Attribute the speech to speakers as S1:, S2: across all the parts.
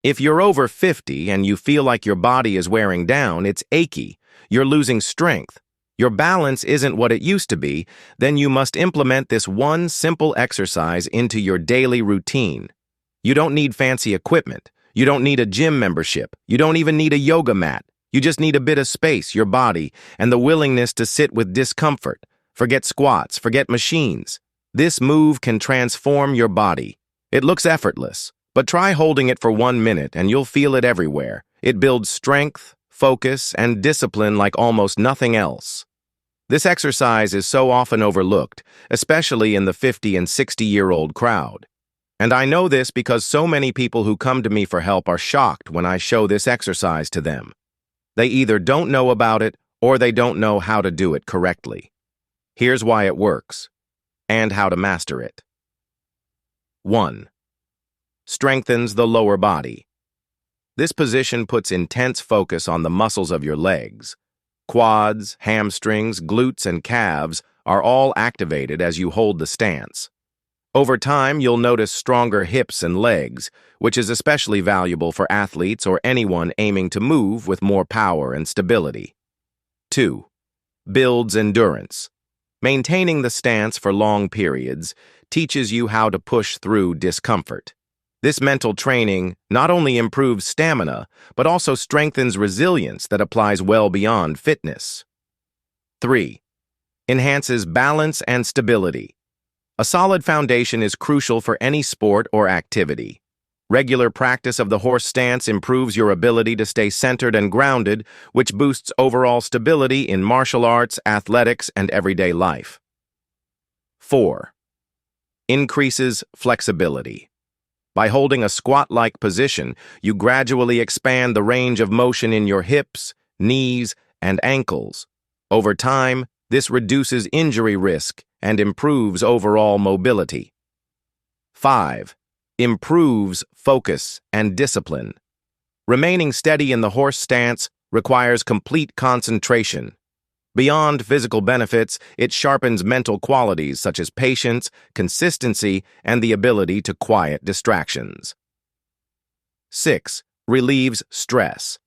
S1: If you're over 50 and you feel like your body is wearing down, it's achy, you're losing strength, your balance isn't what it used to be, then you must implement this one simple exercise into your daily routine. You don't need fancy equipment. You don't need a gym membership. You don't even need a yoga mat. You just need a bit of space, your body, and the willingness to sit with discomfort. Forget squats, forget machines. This move can transform your body. It looks effortless, but try holding it for 1 minute and you'll feel it everywhere. It builds strength, focus, and discipline like almost nothing else. This exercise is so often overlooked, especially in the 50 and 60-year-old crowd. And I know this because so many people who come to me for help are shocked when I show this exercise to them. They either don't know about it or they don't know how to do it correctly. Here's why it works, and how to master it. 1. Strengthens the lower body. This position puts intense focus on the muscles of your legs. Quads, hamstrings, glutes, and calves are all activated as you hold the stance. Over time, you'll notice stronger hips and legs, which is especially valuable for athletes or anyone aiming to move with more power and stability. 2. Builds endurance. Maintaining the stance for long periods teaches you how to push through discomfort. This mental training not only improves stamina, but also strengthens resilience that applies well beyond fitness. 3. Enhances balance and stability. A solid foundation is crucial for any sport or activity. Regular practice of the horse stance improves your ability to stay centered and grounded, which boosts overall stability in martial arts, athletics, and everyday life. 4. Increases flexibility. By holding a squat-like position, you gradually expand the range of motion in your hips, knees, and ankles. Over time, this reduces injury risk and improves overall mobility. 5. Improves focus and discipline. Remaining steady in the horse stance requires complete concentration. Beyond physical benefits, it sharpens mental qualities such as patience, consistency, and the ability to quiet distractions. 6. Relieves stress.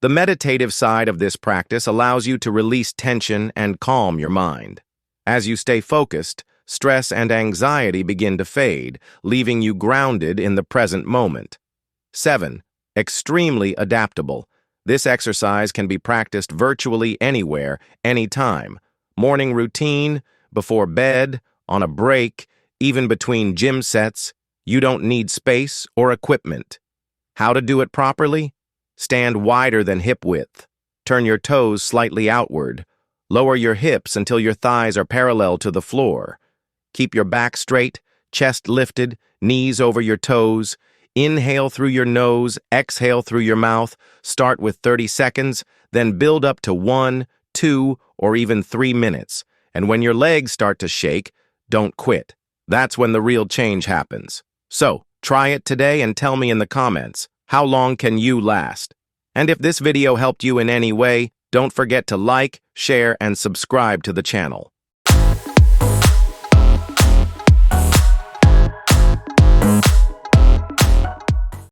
S1: The meditative side of this practice allows you to release tension and calm your mind. As you stay focused, stress and anxiety begin to fade, leaving you grounded in the present moment. 7. Extremely adaptable. This exercise can be practiced virtually anywhere, anytime. Morning routine, before bed, on a break, even between gym sets. You don't need space or equipment. How to do it properly? Stand wider than hip width. Turn your toes slightly outward. Lower your hips until your thighs are parallel to the floor. Keep your back straight, chest lifted, knees over your toes. Inhale through your nose, exhale through your mouth. Start with 30 seconds, then build up to 1, 2, or even 3 minutes. And when your legs start to shake, don't quit. That's when the real change happens. So, try it today and tell me in the comments, how long can you last? And if this video helped you in any way, don't forget to like, share, and subscribe to the channel.